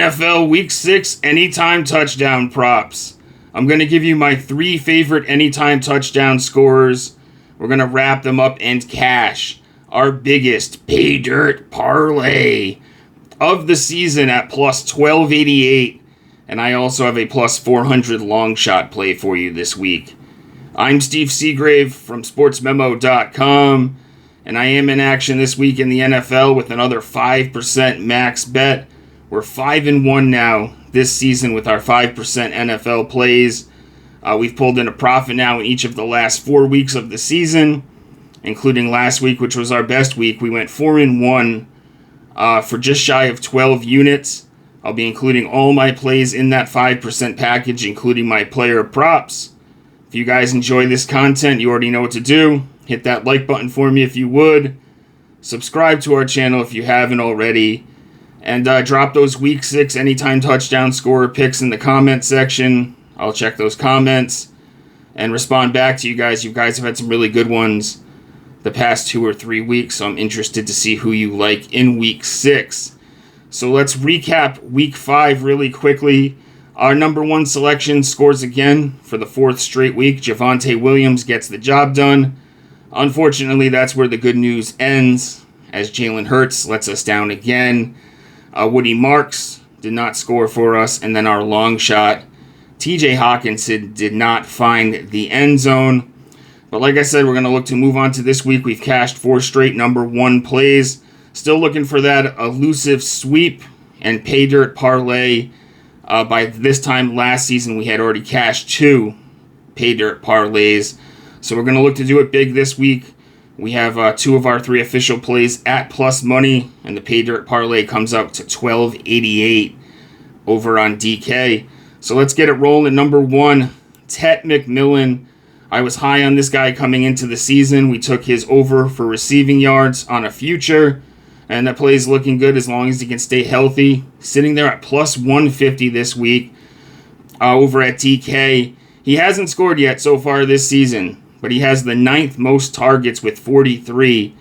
NFL Week 6 Anytime Touchdown Props. I'm going to give you my 3 favorite anytime touchdown scorers. We're going to wrap them up and cash our biggest pay dirt parlay of the season at plus 1288. And I also have a plus 400 long shot play for you this week. I'm Steve Seagrave from Sportsmemo.com. And I am in action this week in the NFL with another 5% max bet. We're 5-1 now this season with our 5% NFL plays. We've pulled in a profit now in each of the last 4 weeks of the season, including last week, which was our best week. We went 4-1 for just shy of 12 units. I'll be including all my plays in that 5% package, including my player props. If you guys enjoy this content, you already know what to do. Hit that like button for me if you would. Subscribe to our channel if you haven't already. And drop those Week 6 anytime touchdown scorer picks in the comment section. I'll check those comments and respond back to you guys. You guys have had some really good ones the past 2 or 3 weeks, so I'm interested to see who you like in Week 6. So let's recap Week 5 really quickly. Our number 1 selection scores again for the 4th straight week. Javonte Williams gets the job done. Unfortunately, that's where the good news ends, as Jalen Hurts lets us down again. Woody Marks did not score for us, and then our long shot, TJ Hawkinson, did not find the end zone. But like I said, we're going to look to move on to this week. We've cashed 4 straight number 1 plays. Still looking for that elusive sweep and pay dirt parlay. By this time last season, we had already cashed 2 pay dirt parlays. So we're going to look to do it big this week. We have 2 of our 3 official plays at plus money, and the pay dirt parlay comes up to $12.88 over on DK. So let's get it rolling. Number 1, Tet McMillan. I was high on this guy coming into the season. We took his over for receiving yards on a future, and that play is looking good as long as he can stay healthy. Sitting there at plus 150 this week over at DK. He hasn't scored yet so far this season, but he has the 9th most targets with 43.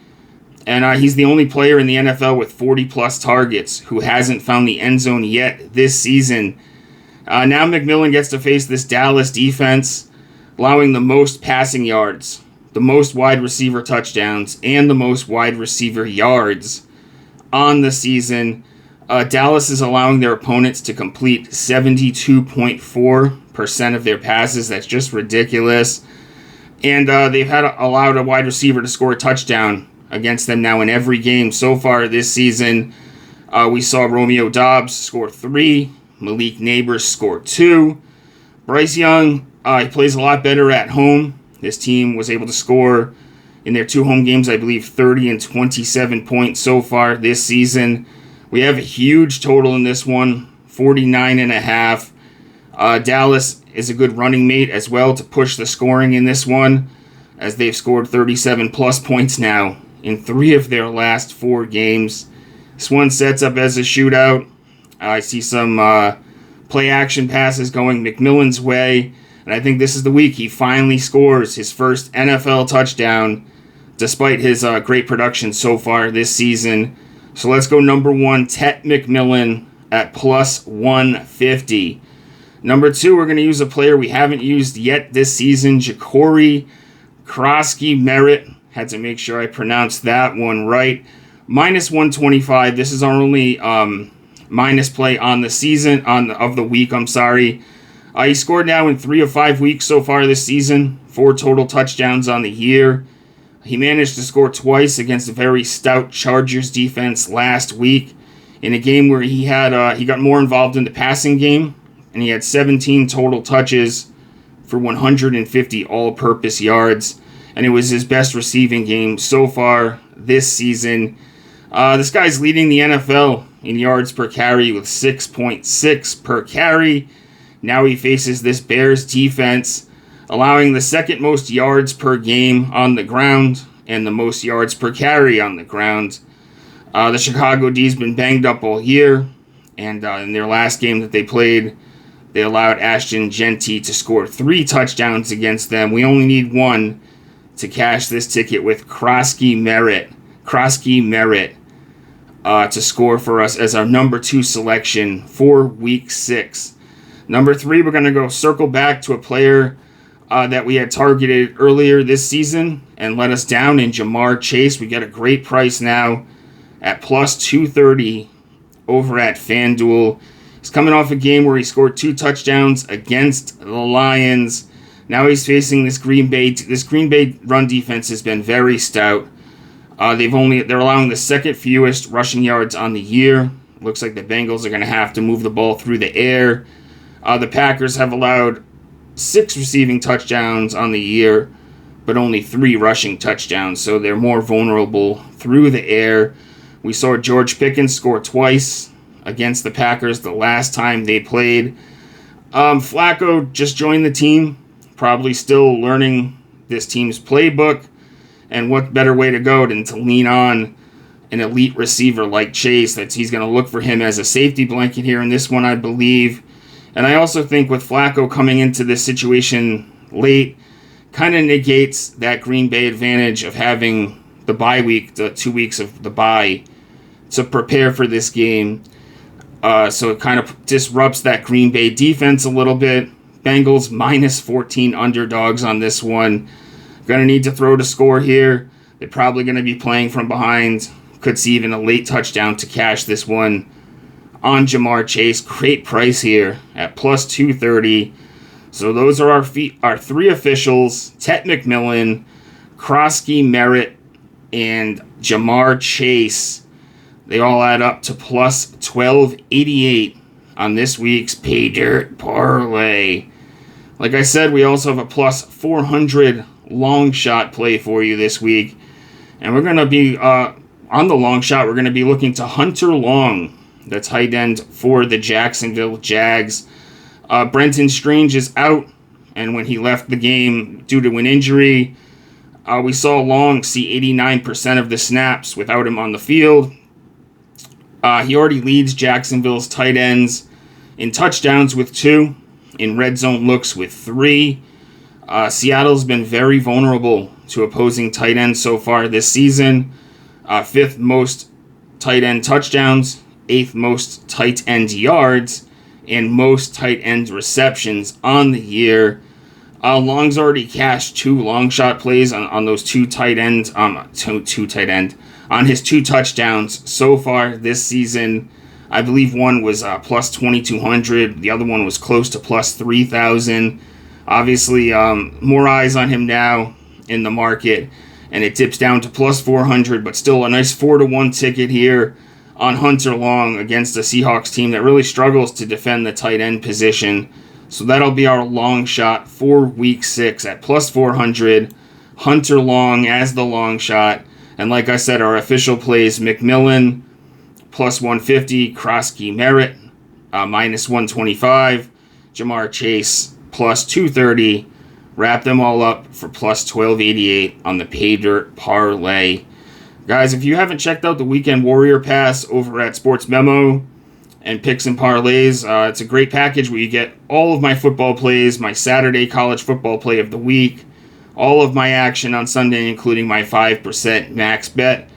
And he's the only player in the NFL with 40-plus targets who hasn't found the end zone yet this season. Now McMillan gets to face this Dallas defense, allowing the most passing yards, the most wide receiver touchdowns, and the most wide receiver yards on the season. Dallas is allowing their opponents to complete 72.4% of their passes. That's just ridiculous. And they've allowed a wide receiver to score a touchdown against them now in every game so far this season. We saw Romeo Doubs score 3. Malik Neighbors score 2. Bryce Young, he plays a lot better at home. This team was able to score in their 2 home games, I believe, 30 and 27 points so far this season. We have a huge total in this one, 49.5. Dallas is a good running mate as well to push the scoring in this one, as they've scored 37 plus points now in 3 of their last 4 games. This one sets up as a shootout. I see some play action passes going McMillan's way, and I think this is the week he finally scores his first NFL touchdown despite his great production so far this season. So let's go number 1, Tet McMillan at plus 150. Number 2, we're going to use a player we haven't used yet this season, Ja'Cory Krosky-Merritt. Had to make sure I pronounced that one right. Minus 125. This is our only minus play on the season, of the week, I'm sorry. He scored now in 3 of 5 weeks so far this season. 4 total touchdowns on the year. He managed to score twice against a very stout Chargers defense last week in a game where he got more involved in the passing game. And he had 17 total touches for 150 all-purpose yards. And it was his best receiving game so far this season. This guy's leading the NFL in yards per carry with 6.6 per carry. Now he faces this Bears defense, allowing the 2nd most yards per game on the ground and the most yards per carry on the ground. The Chicago D's been banged up all year. And in their last game that they played, they allowed Ashton Genty to score 3 touchdowns against them. We only need 1 to cash this ticket with Krosky-Merritt. to score for us as our number 2 selection for Week 6. Number 3, we're going to go circle back to a player that we had targeted earlier this season and let us down in Jamar Chase. We get a great price now at plus 230 over at FanDuel. He's coming off a game where he scored 2 touchdowns against the Lions. Now he's facing this Green Bay. This Green Bay run defense has been very stout. They're allowing the second fewest rushing yards on the year. Looks like the Bengals are going to have to move the ball through the air. The Packers have allowed 6 receiving touchdowns on the year, but only 3 rushing touchdowns, so they're more vulnerable through the air. We saw George Pickens score twice against the Packers the last time they played. Flacco just joined the team, probably still learning this team's playbook, and what better way to go than to lean on an elite receiver like Chase. He's going to look for him as a safety blanket here in this one, I believe. And I also think with Flacco coming into this situation late, kind of negates that Green Bay advantage of having the bye week, the 2 weeks of the bye, to prepare for this game. So it kind of disrupts that Green Bay defense a little bit. Bengals minus 14 underdogs on this one. Going to need to throw to score here. They're probably going to be playing from behind. Could see even a late touchdown to cash this one on Jamar Chase. Great price here at plus 230. So those are our 3 officials: Tet McMillan, Krosky, Merritt, and Jamar Chase. They all add up to plus 1288 on this week's Pay Dirt Parlay. Like I said, we also have a plus 400 long shot play for you this week. And we're going to be, on the long shot, we're going to be looking to Hunter Long, the tight end for the Jacksonville Jags. Brenton Strange is out, and when he left the game due to an injury, we saw Long see 89% of the snaps without him on the field. He already leads Jacksonville's tight ends in touchdowns with 2, in red zone looks with 3. Seattle's been very vulnerable to opposing tight ends so far this season. 5th most tight end touchdowns, 8th most tight end yards, and most tight end receptions on the year. Long's already cashed 2 long shot plays on those 2 tight ends, on his 2 touchdowns so far this season. I believe one was plus 2,200. The other one was close to plus 3,000. Obviously, more eyes on him now in the market, and it dips down to plus 400, but still a nice 4-1 ticket here on Hunter Long against a Seahawks team that really struggles to defend the tight end position. So that'll be our long shot for Week 6 at plus 400. Hunter Long as the long shot. And like I said, our official plays: McMillan, plus 150, Krosky, Merritt, minus 125, Jamar Chase, plus 230. Wrap them all up for plus 1288 on the Pay Dirt Parlay. Guys, if you haven't checked out the Weekend Warrior Pass over at Sportsmemo and Picks and Parlays, it's a great package where you get all of my football plays, my Saturday college football play of the week, all of my action on Sunday, including my 5% max bet,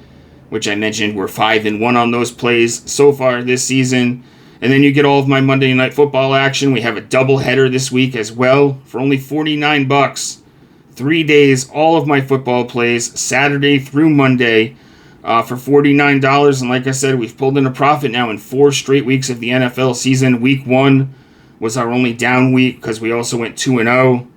which I mentioned we're 5-1 on those plays so far this season. And then you get all of my Monday Night Football action. We have a doubleheader this week as well for only $49. 3 days, all of my football plays, Saturday through Monday, for $49. And like I said, we've pulled in a profit now in 4 straight weeks of the NFL season. Week 1 was our only down week because we also went 2-0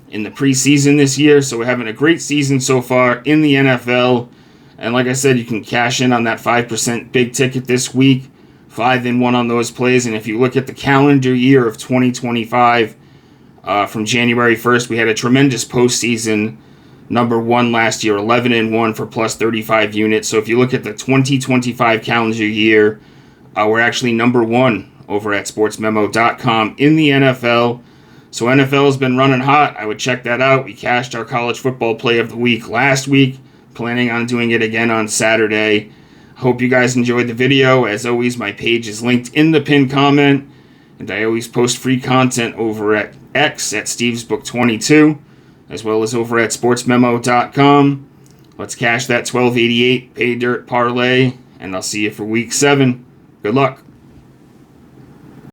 in the preseason this year. So we're having a great season so far in the NFL. And like I said, you can cash in on that 5% big ticket this week. 5-1 on those plays. And if you look at the calendar year of 2025, from January 1st, we had a tremendous postseason. Number 1 last year, 11-1 for plus 35 units. So if you look at the 2025 calendar year, we're actually number 1 over at sportsmemo.com in the NFL. So NFL has been running hot. I would check that out. We cashed our college football play of the week last week. Planning on doing it again on Saturday. Hope you guys enjoyed the video. As always, my page is linked in the pinned comment. And I always post free content over at X at StevesBook22, as well as over at sportsmemo.com. Let's cash that 1288 Pay Dirt Parlay and I'll see you for week 7. Good luck.